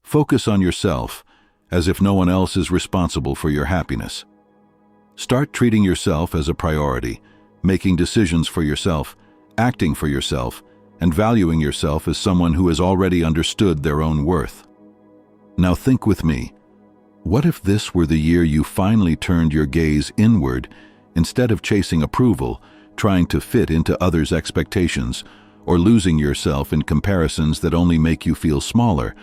Focus on yourself, as if no one else is responsible for your happiness. Start treating yourself as a priority, making decisions for yourself, acting for yourself, and valuing yourself as someone who has already understood their own worth. Now think with me. What if this were the year you finally turned your gaze inward instead of chasing approval, trying to fit into others' expectations, or losing yourself in comparisons that only make you feel smaller?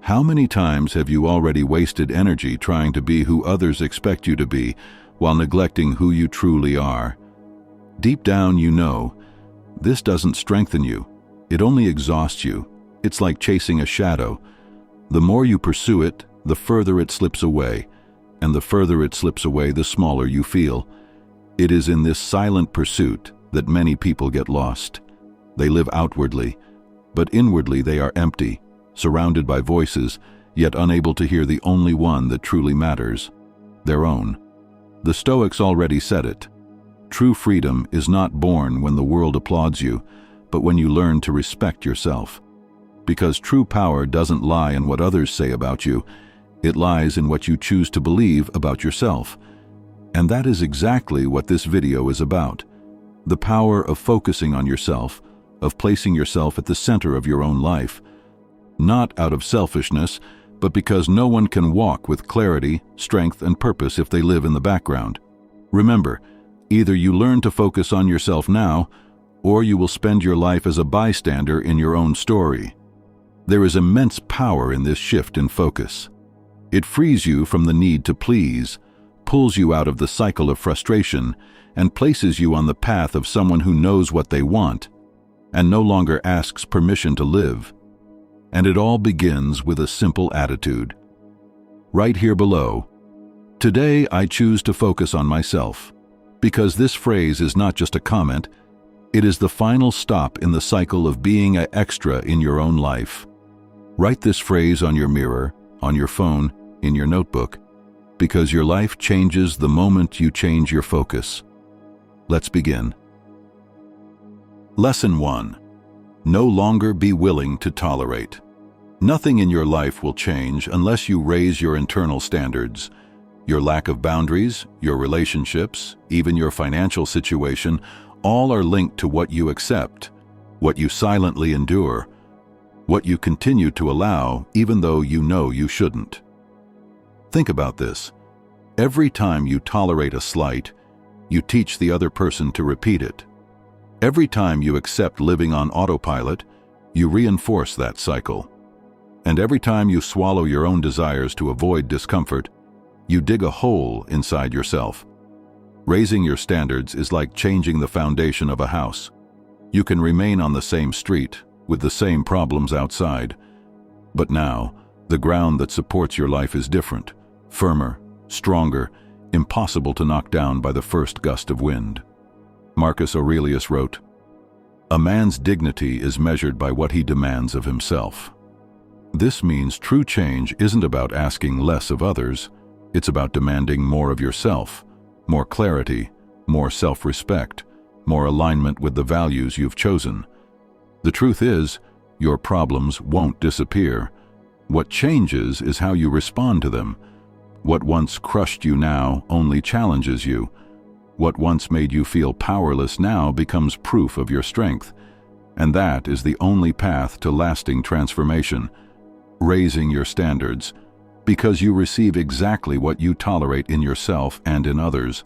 How many times have you already wasted energy trying to be who others expect you to be, while neglecting who you truly are? Deep down you know, this doesn't strengthen you, it only exhausts you. It's like chasing a shadow. The more you pursue it, the further it slips away, and the further it slips away, the smaller you feel. It is in this silent pursuit that many people get lost. They live outwardly, but inwardly they are empty, surrounded by voices, yet unable to hear the only one that truly matters, their own. The Stoics already said it. True freedom is not born when the world applauds you, but when you learn to respect yourself. Because true power doesn't lie in what others say about you, it lies in what you choose to believe about yourself. And that is exactly what this video is about. The power of focusing on yourself, of placing yourself at the center of your own life. Not out of selfishness, but because no one can walk with clarity, strength, and purpose if they live in the background. Remember, either you learn to focus on yourself now, or you will spend your life as a bystander in your own story. There is immense power in this shift in focus. It frees you from the need to please, pulls you out of the cycle of frustration, and places you on the path of someone who knows what they want, and no longer asks permission to live. And it all begins with a simple attitude. Right here below, today I choose to focus on myself, because this phrase is not just a comment, it is the final stop in the cycle of being an extra in your own life. Write this phrase on your mirror, on your phone, in your notebook, because your life changes the moment you change your focus. Let's begin. Lesson 1. No longer be willing to tolerate. Nothing in your life will change unless you raise your internal standards. Your lack of boundaries, your relationships, even your financial situation, all are linked to what you accept, what you silently endure, what you continue to allow even though you know you shouldn't. Think about this. Every time you tolerate a slight, you teach the other person to repeat it. Every time you accept living on autopilot, you reinforce that cycle. And every time you swallow your own desires to avoid discomfort, you dig a hole inside yourself. Raising your standards is like changing the foundation of a house. You can remain on the same street, with the same problems outside. But now, the ground that supports your life is different, firmer, stronger, impossible to knock down by the first gust of wind. Marcus Aurelius wrote, "A man's dignity is measured by what he demands of himself." This means true change isn't about asking less of others, it's about demanding more of yourself, more clarity, more self-respect, more alignment with the values you've chosen. The truth is, your problems won't disappear. What changes is how you respond to them. What once crushed you now only challenges you. What once made you feel powerless now becomes proof of your strength. And that is the only path to lasting transformation. Raising your standards, because you receive exactly what you tolerate in yourself and in others.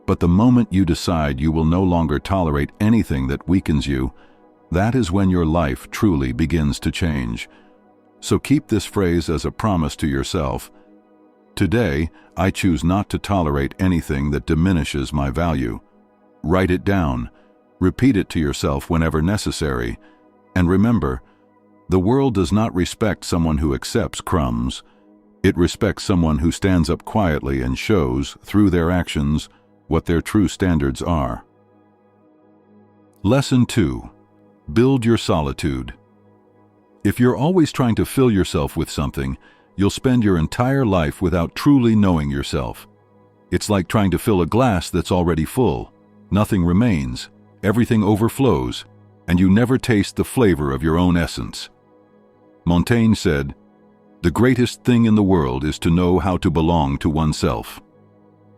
But the moment you decide you will no longer tolerate anything that weakens you, that is when your life truly begins to change. So keep this phrase as a promise to yourself. Today, I choose not to tolerate anything that diminishes my value. Write it down. Repeat it to yourself whenever necessary. And remember, the world does not respect someone who accepts crumbs. It respects someone who stands up quietly and shows, through their actions, what their true standards are. Lesson 2. Build your solitude. If you're always trying to fill yourself with something, you'll spend your entire life without truly knowing yourself. It's like trying to fill a glass that's already full. Nothing remains, everything overflows, and you never taste the flavor of your own essence. Montaigne said, The greatest thing in the world is to know how to belong to oneself.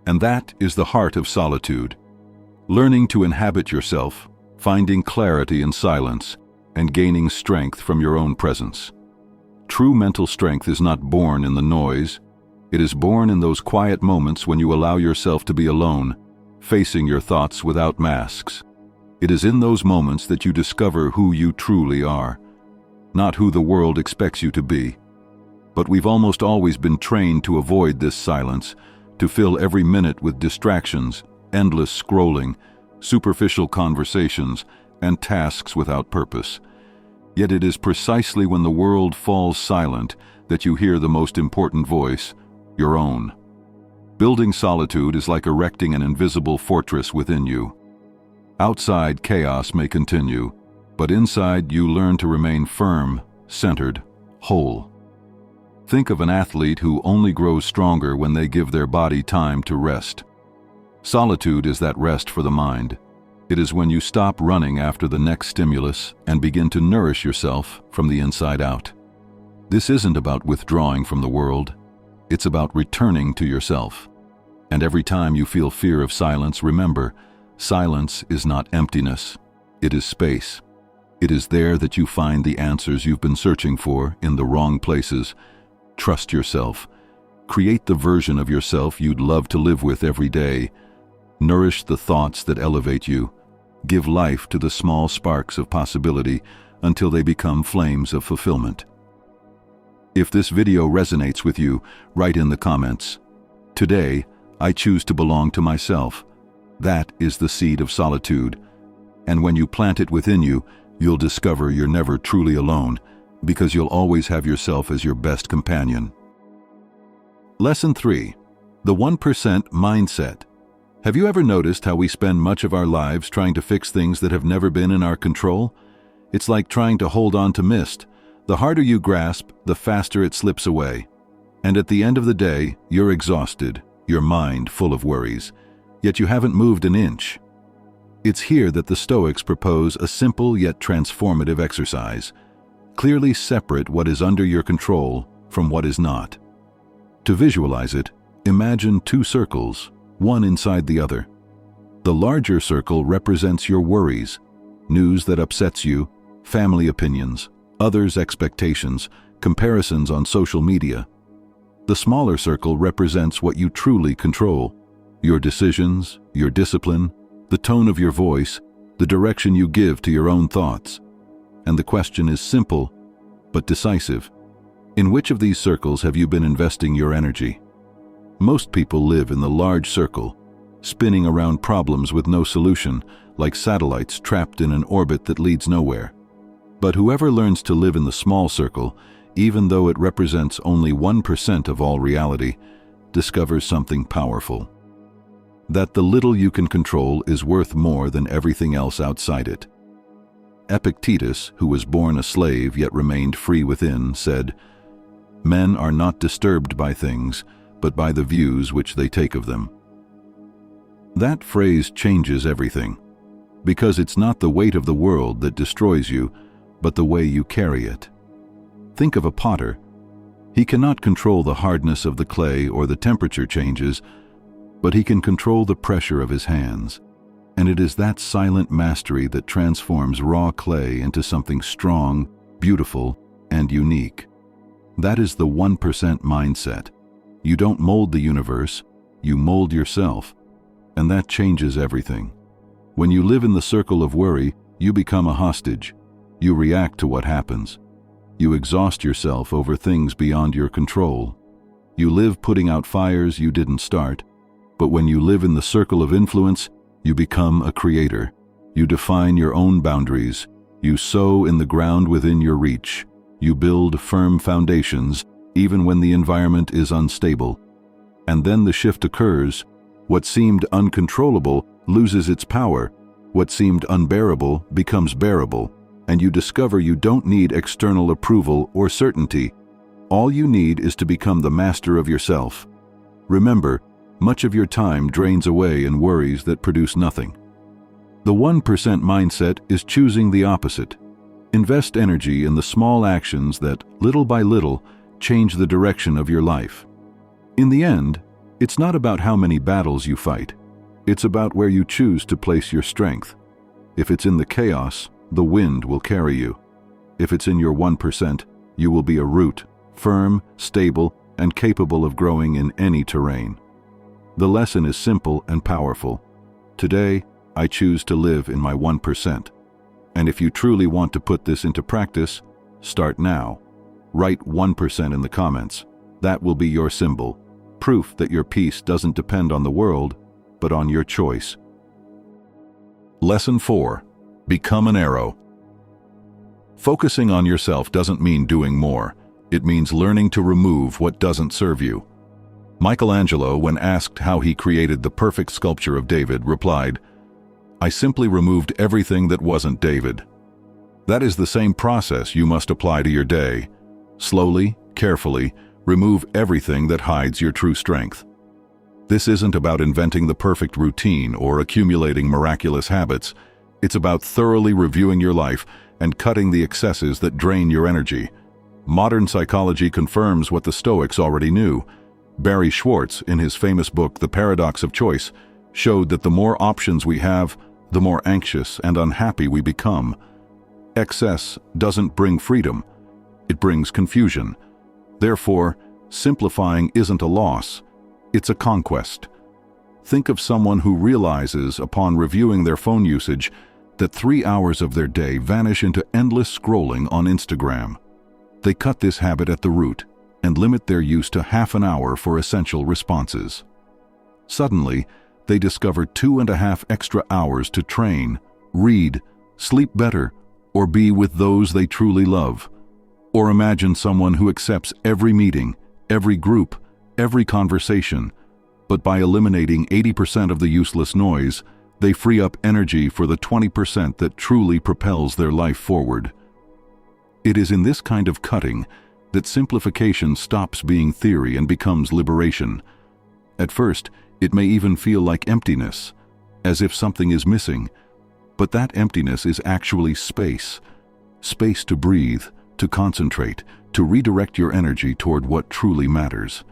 And that is the heart of solitude. Learning to inhabit yourself, finding clarity in silence, and gaining strength from your own presence. True mental strength is not born in the noise. It is born in those quiet moments when you allow yourself to be alone, facing your thoughts without masks. It is in those moments that you discover who you truly are, not who the world expects you to be. But we've almost always been trained to avoid this silence, to fill every minute with distractions, endless scrolling, superficial conversations, and tasks without purpose. Yet it is precisely when the world falls silent that you hear the most important voice, your own. Building solitude is like erecting an invisible fortress within you. Outside, chaos may continue, but inside you learn to remain firm, centered, whole. Think of an athlete who only grows stronger when they give their body time to rest. Solitude is that rest for the mind. It is when you stop running after the next stimulus and begin to nourish yourself from the inside out. This isn't about withdrawing from the world. It's about returning to yourself. And every time you feel fear of silence, remember, silence is not emptiness. It is space. It is there that you find the answers you've been searching for in the wrong places. Trust yourself. Create the version of yourself you'd love to live with every day. Nourish the thoughts that elevate you. Give life to the small sparks of possibility until they become flames of fulfillment. If this video resonates with you, write in the comments, "Today, I choose to belong to myself." That is the seed of solitude. And when you plant it within you, you'll discover you're never truly alone, because you'll always have yourself as your best companion. Lesson 3. The 1% Mindset. Have you ever noticed how we spend much of our lives trying to fix things that have never been in our control? It's like trying to hold on to mist. The harder you grasp, the faster it slips away. And at the end of the day, you're exhausted, your mind full of worries, yet you haven't moved an inch. It's here that the Stoics propose a simple yet transformative exercise. Clearly separate what is under your control from what is not. To visualize it, imagine two circles, one inside the other. The larger circle represents your worries, news that upsets you, family opinions, others' expectations, comparisons on social media. The smaller circle represents what you truly control, your decisions, your discipline, the tone of your voice, the direction you give to your own thoughts. And the question is simple, but decisive. In which of these circles have you been investing your energy? Most people live in the large circle, spinning around problems with no solution, like satellites trapped in an orbit that leads nowhere. But whoever learns to live in the small circle, even though it represents only 1% of all reality, discovers something powerful. That the little you can control is worth more than everything else outside it. Epictetus, who was born a slave yet remained free within, said, "Men are not disturbed by things, but by the views which they take of them." That phrase changes everything, because it's not the weight of the world that destroys you, but the way you carry it. Think of a potter. He cannot control the hardness of the clay or the temperature changes, but he can control the pressure of his hands. And it is that silent mastery that transforms raw clay into something strong, beautiful, and unique. That is the 1% mindset. You don't mold the universe, you mold yourself. And that changes everything. When you live in the circle of worry, you become a hostage. You react to what happens. You exhaust yourself over things beyond your control. You live putting out fires you didn't start. But when you live in the circle of influence, you become a creator. You define your own boundaries. You sow in the ground within your reach. You build firm foundations, even when the environment is unstable. And then the shift occurs. What seemed uncontrollable loses its power. What seemed unbearable becomes bearable. And you discover you don't need external approval or certainty. All you need is to become the master of yourself. Remember, much of your time drains away in worries that produce nothing. The 1% mindset is choosing the opposite. Invest energy in the small actions that, little by little, change the direction of your life. In the end, it's not about how many battles you fight. It's about where you choose to place your strength. If it's in the chaos, the wind will carry you. If it's in your 1%, you will be a root, firm, stable, and capable of growing in any terrain. The lesson is simple and powerful. Today, I choose to live in my 1%. And if you truly want to put this into practice, start now. Write 1% in the comments. That will be your symbol, proof that your peace doesn't depend on the world, but on your choice. Lesson 4. Become an arrow. Focusing on yourself doesn't mean doing more. It means learning to remove what doesn't serve you. Michelangelo, when asked how he created the perfect sculpture of David, replied, "I simply removed everything that wasn't David." That is the same process you must apply to your day. Slowly, carefully, remove everything that hides your true strength. This isn't about inventing the perfect routine or accumulating miraculous habits. It's about thoroughly reviewing your life and cutting the excesses that drain your energy. Modern psychology confirms what the Stoics already knew. Barry Schwartz, in his famous book, The Paradox of Choice, showed that the more options we have, the more anxious and unhappy we become. Excess doesn't bring freedom. It brings confusion. Therefore, simplifying isn't a loss. It's a conquest. Think of someone who realizes, upon reviewing their phone usage, that 3 hours of their day vanish into endless scrolling on Instagram. They cut this habit at the root and limit their use to half an hour for essential responses. Suddenly, they discover 2.5 extra hours to train, read, sleep better, or be with those they truly love. Or imagine someone who accepts every meeting, every group, every conversation, but by eliminating 80% of the useless noise, they free up energy for the 20% that truly propels their life forward. It is in this kind of cutting that simplification stops being theory and becomes liberation. At first, it may even feel like emptiness, as if something is missing, but that emptiness is actually space. Space to breathe, to concentrate, to redirect your energy toward what truly matters.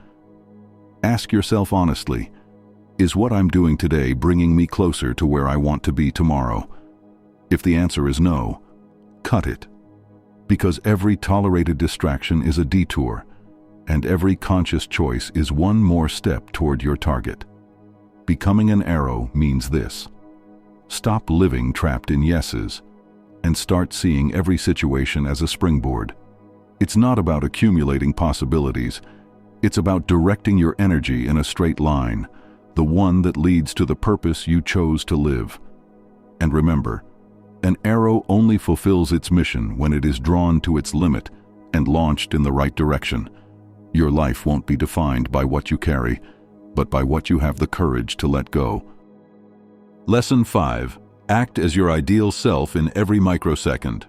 Ask yourself honestly, is what I'm doing today bringing me closer to where I want to be tomorrow? If the answer is no, cut it. Because every tolerated distraction is a detour, and every conscious choice is one more step toward your target. Becoming an arrow means this: stop living trapped in yeses, and start seeing every situation as a springboard. It's not about accumulating possibilities. It's about directing your energy in a straight line, the one that leads to the purpose you chose to live. And remember, an arrow only fulfills its mission when it is drawn to its limit and launched in the right direction. Your life won't be defined by what you carry, but by what you have the courage to let go. Lesson 5. Act as your ideal self in every microsecond.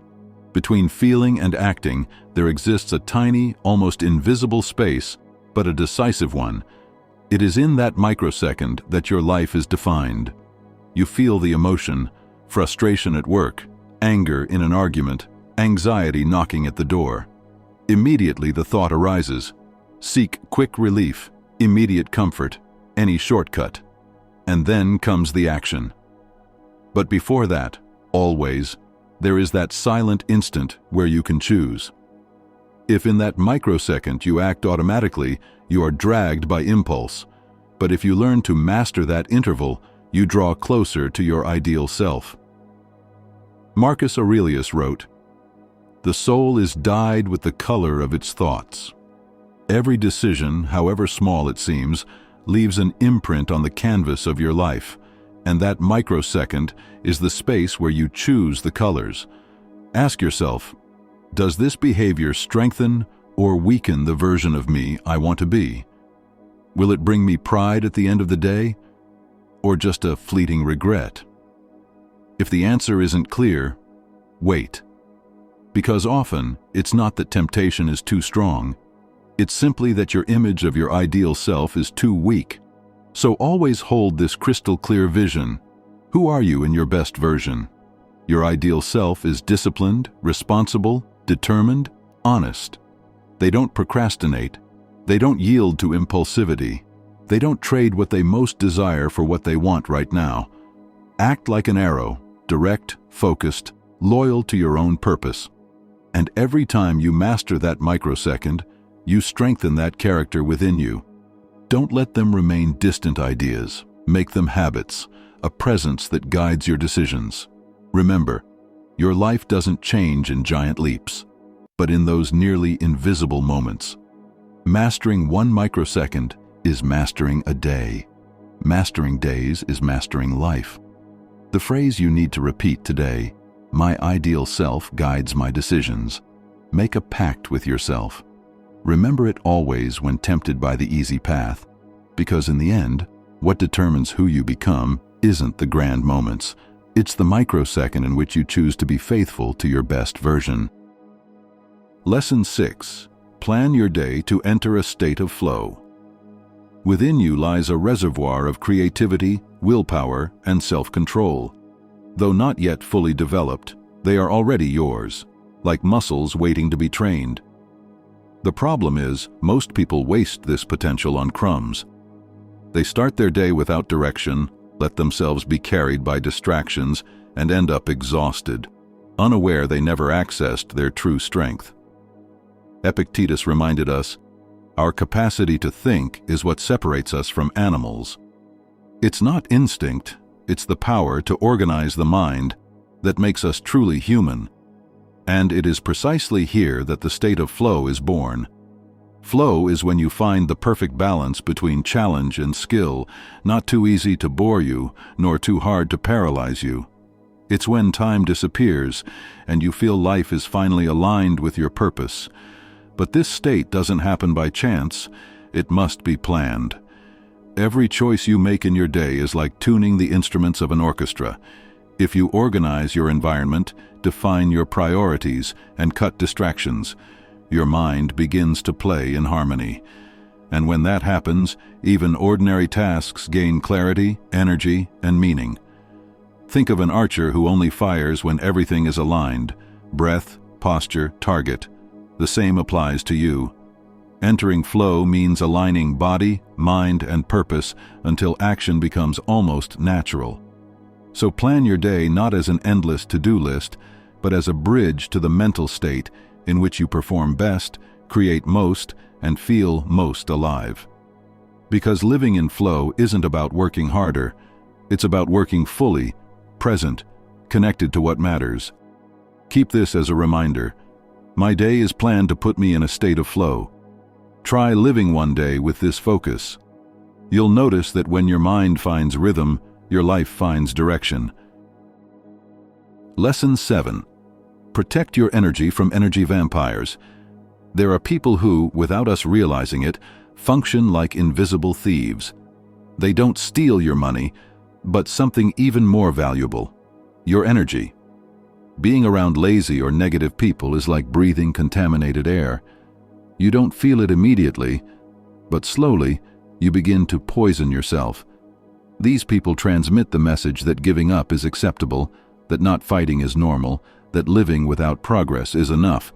Between feeling and acting, there exists a tiny, almost invisible space, but a decisive one. It is in that microsecond that your life is defined. You feel the emotion, frustration at work, anger in an argument, anxiety knocking at the door. Immediately the thought arises: seek quick relief, immediate comfort, any shortcut. And then comes the action. But before that, always, there is that silent instant where you can choose. If in that microsecond you act automatically, you are dragged by impulse. But if you learn to master that interval, you draw closer to your ideal self. Marcus Aurelius wrote, "The soul is dyed with the color of its thoughts." Every decision, however small it seems, leaves an imprint on the canvas of your life, and that microsecond is the space where you choose the colors. Ask yourself, does this behavior strengthen or weaken the version of me I want to be? Will it bring me pride at the end of the day, or just a fleeting regret? If the answer isn't clear, wait. Because often, it's not that temptation is too strong. It's simply that your image of your ideal self is too weak. So always hold this crystal clear vision. Who are you in your best version? Your ideal self is disciplined, responsible, determined, honest. They don't procrastinate. They don't yield to impulsivity. They don't trade what they most desire for what they want right now. Act like an arrow, direct, focused, loyal to your own purpose. And every time you master that microsecond, you strengthen that character within you. Don't let them remain distant ideas. Make them habits, a presence that guides your decisions. Remember, your life doesn't change in giant leaps, but in those nearly invisible moments. Mastering 1 microsecond is mastering a day. Mastering days is mastering life. The phrase you need to repeat today, "My ideal self guides my decisions." Make a pact with yourself. Remember it always when tempted by the easy path, because in the end, what determines who you become isn't the grand moments. It's the microsecond in which you choose to be faithful to your best version. Lesson 6. Plan your day to enter a state of flow. Within you lies a reservoir of creativity, willpower, and self-control. Though not yet fully developed, they are already yours, like muscles waiting to be trained. The problem is, most people waste this potential on crumbs. They start their day without direction, let themselves be carried by distractions, and end up exhausted, unaware they never accessed their true strength. Epictetus reminded us, our capacity to think is what separates us from animals. It's not instinct, it's the power to organize the mind that makes us truly human. And it is precisely here that the state of flow is born. Flow is when you find the perfect balance between challenge and skill, not too easy to bore you, nor too hard to paralyze you. It's when time disappears, and you feel life is finally aligned with your purpose. But this state doesn't happen by chance, it must be planned. Every choice you make in your day is like tuning the instruments of an orchestra. If you organize your environment, define your priorities, and cut distractions, your mind begins to play in harmony. And when that happens, even ordinary tasks gain clarity, energy, and meaning. Think of an archer who only fires when everything is aligned: breath, posture, target. The same applies to you. Entering flow means aligning body, mind, and purpose until action becomes almost natural. So plan your day not as an endless to-do list, but as a bridge to the mental state in which you perform best, create most, and feel most alive. Because living in flow isn't about working harder, it's about working fully, present, connected to what matters. Keep this as a reminder. My day is planned to put me in a state of flow. Try living one day with this focus. You'll notice that when your mind finds rhythm, your life finds direction. Lesson 7. Protect your energy from energy vampires. There are people who, without us realizing it, function like invisible thieves. They don't steal your money, but something even more valuable: your energy. Being around lazy or negative people is like breathing contaminated air. You don't feel it immediately, but slowly you begin to poison yourself. These people transmit the message that giving up is acceptable, that not fighting is normal, that living without progress is enough.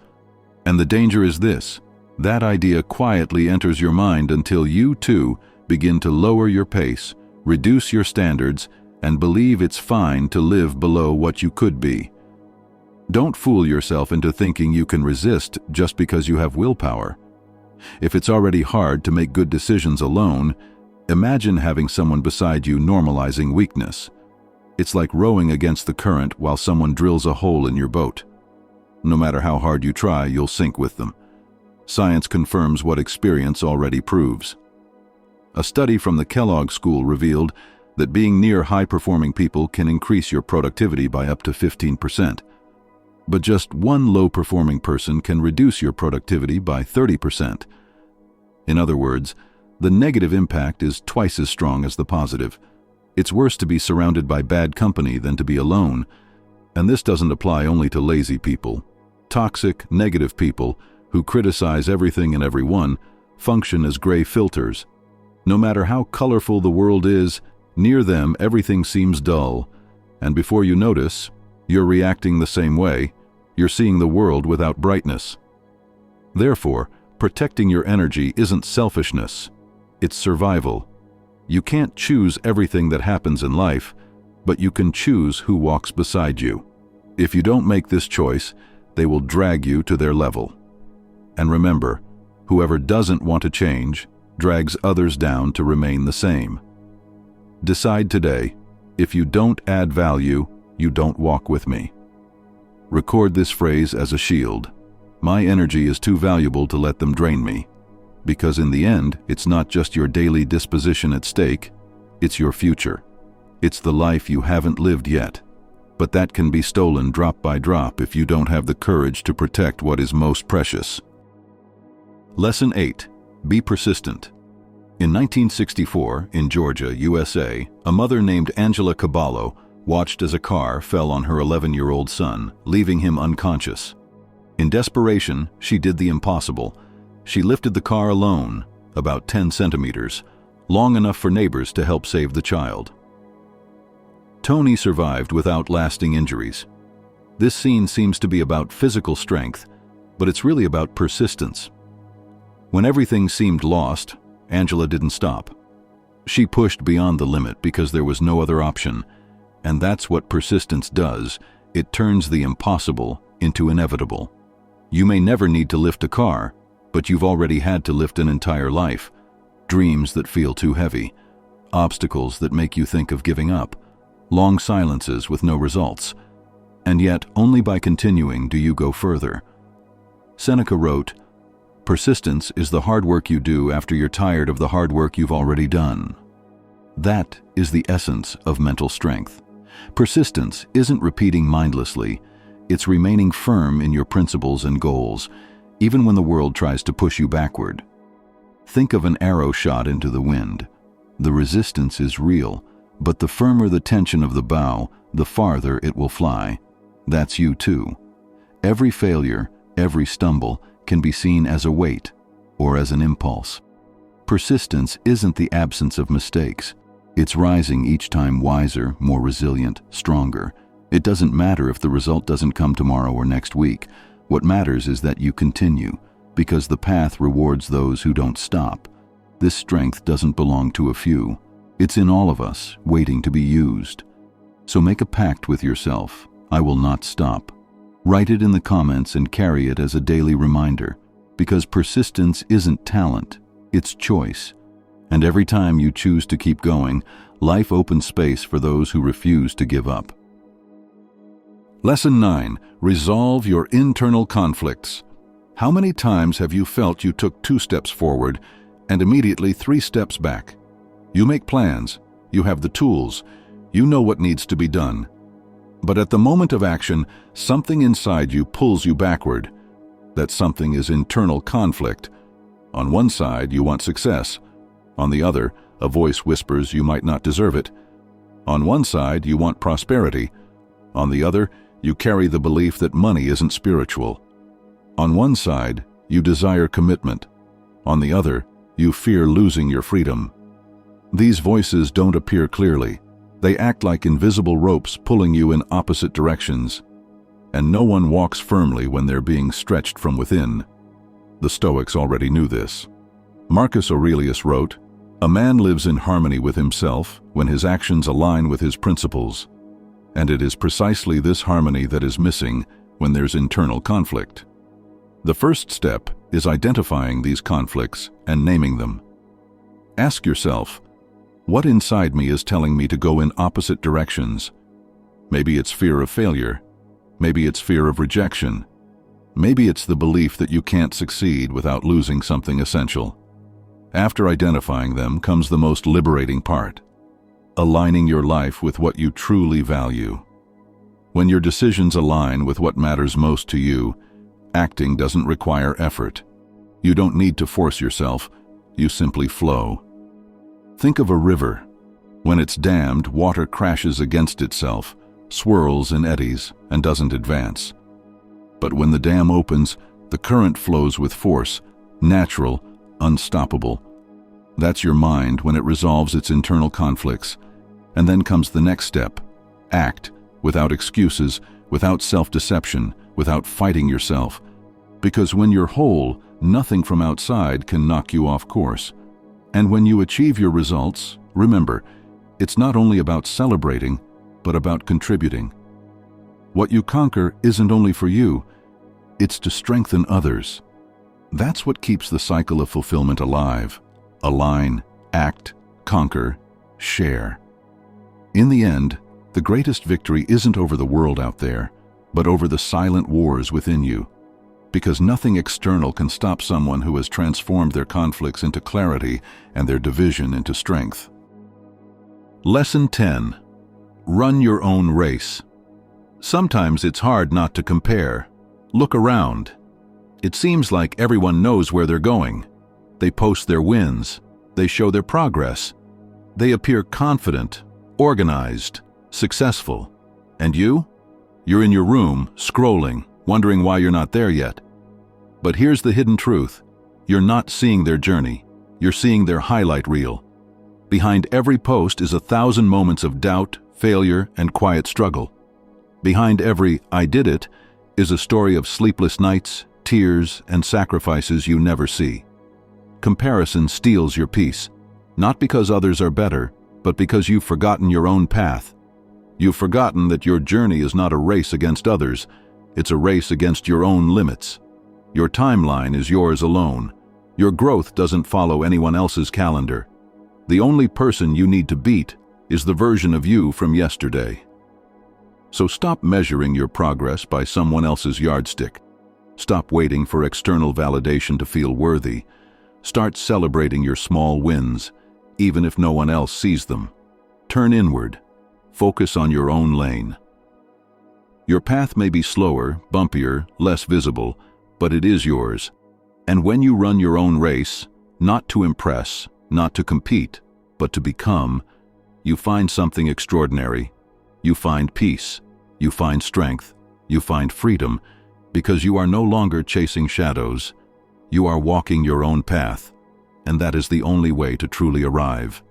And the danger is this: that idea quietly enters your mind until you, too, begin to lower your pace, reduce your standards, and believe it's fine to live below what you could be. Don't fool yourself into thinking you can resist just because you have willpower. If it's already hard to make good decisions alone, imagine having someone beside you normalizing weakness. It's like rowing against the current while someone drills a hole in your boat. No matter how hard you try, you'll sink with them. Science confirms what experience already proves. A study from the Kellogg School revealed that being near high-performing people can increase your productivity by up to 15%. But just one low-performing person can reduce your productivity by 30%. In other words, the negative impact is twice as strong as the positive. It's worse to be surrounded by bad company than to be alone. And this doesn't apply only to lazy people. Toxic, negative people who criticize everything and everyone function as gray filters. No matter how colorful the world is, near them everything seems dull. And before you notice, you're reacting the same way. You're seeing the world without brightness. Therefore, Protecting your energy isn't selfishness, it's survival. You can't choose everything that happens in life, but you can choose who walks beside you. If you don't make this choice, they will drag you to their level. And remember, whoever doesn't want to change drags others down to remain the same. Decide today, if you don't add value, you don't walk with me. Record this phrase as a shield. My energy is too valuable to let them drain me. Because in the end, it's not just your daily disposition at stake, it's your future. It's the life you haven't lived yet. But that can be stolen drop by drop if you don't have the courage to protect what is most precious. Lesson 8. Be persistent. In 1964, in Georgia, USA, a mother named Angela Caballo watched as a car fell on her 11-year-old son, leaving him unconscious. In desperation, she did the impossible. She lifted the car alone, about 10 centimeters, long enough for neighbors to help save the child. Tony survived without lasting injuries. This scene seems to be about physical strength, but it's really about persistence. When everything seemed lost, Angela didn't stop. She pushed beyond the limit because there was no other option, and that's what persistence does. It turns the impossible into inevitable. You may never need to lift a car, but you've already had to lift an entire life. Dreams that feel too heavy, obstacles that make you think of giving up, long silences with no results. And yet, only by continuing do you go further. Seneca wrote, "Persistence is the hard work you do after you're tired of the hard work you've already done." That is the essence of mental strength. Persistence isn't repeating mindlessly, it's remaining firm in your principles and goals, even when the world tries to push you backward. Think of an arrow shot into the wind. The resistance is real, but the firmer the tension of the bow, the farther it will fly. That's you too. Every failure, every stumble, can be seen as a weight or as an impulse. Persistence isn't the absence of mistakes. It's rising each time wiser, more resilient, stronger. It doesn't matter if the result doesn't come tomorrow or next week. What matters is that you continue, because the path rewards those who don't stop. This strength doesn't belong to a few. It's in all of us, waiting to be used. So make a pact with yourself. I will not stop. Write it in the comments and carry it as a daily reminder, because persistence isn't talent, it's choice. And every time you choose to keep going, life opens space for those who refuse to give up. Lesson 9. Resolve your internal conflicts. How many times have you felt you took 2 steps forward and immediately 3 steps back? You make plans, you have the tools, you know what needs to be done. But at the moment of action, something inside you pulls you backward. That something is internal conflict. On one side, you want success. On the other, a voice whispers you might not deserve it. On one side, you want prosperity. On the other, you carry the belief that money isn't spiritual. On one side, you desire commitment. On the other, you fear losing your freedom. These voices don't appear clearly. They act like invisible ropes pulling you in opposite directions. And no one walks firmly when they're being stretched from within. The Stoics already knew this. Marcus Aurelius wrote, "A man lives in harmony with himself when his actions align with his principles. And it is precisely this harmony that is missing when there's internal conflict." The first step is identifying these conflicts and naming them. Ask yourself, what inside me is telling me to go in opposite directions? Maybe it's fear of failure. Maybe it's fear of rejection. Maybe it's the belief that you can't succeed without losing something essential. After identifying them comes the most liberating part: aligning your life with what you truly value. When your decisions align with what matters most to you, acting doesn't require effort. You don't need to force yourself, you simply flow. Think of a river. When it's dammed, water crashes against itself, swirls in eddies, and doesn't advance. But when the dam opens, the current flows with force, natural, unstoppable. That's your mind when it resolves its internal conflicts. And then comes the next step: act, without excuses, without self-deception, without fighting yourself. Because when you're whole, nothing from outside can knock you off course. And when you achieve your results, remember, it's not only about celebrating, but about contributing. What you conquer isn't only for you, it's to strengthen others. That's what keeps the cycle of fulfillment alive. Align, act, conquer, share. In the end, the greatest victory isn't over the world out there, but over the silent wars within you. Because nothing external can stop someone who has transformed their conflicts into clarity and their division into strength. Lesson 10. Run your own race. Sometimes it's hard not to compare. Look around. It seems like everyone knows where they're going. They post their wins. They show their progress. They appear confident, organized, successful. And you? You're in your room, scrolling, wondering why you're not there yet. But here's the hidden truth. You're not seeing their journey. You're seeing their highlight reel. Behind every post is 1,000 moments of doubt, failure, and quiet struggle. Behind every "I did it" is a story of sleepless nights, tears, and sacrifices you never see. Comparison steals your peace, not because others are better, but because you've forgotten your own path. You've forgotten that your journey is not a race against others, it's a race against your own limits. Your timeline is yours alone. Your growth doesn't follow anyone else's calendar. The only person you need to beat is the version of you from yesterday. So stop measuring your progress by someone else's yardstick. Stop waiting for external validation to feel worthy. Start celebrating your small wins, even if no one else sees them. Turn inward. Focus on your own lane. Your path may be slower, bumpier, less visible, but it is yours. And when you run your own race, not to impress, not to compete, but to become, you find something extraordinary. You find peace, you find strength, you find freedom, because you are no longer chasing shadows. You are walking your own path, and that is the only way to truly arrive.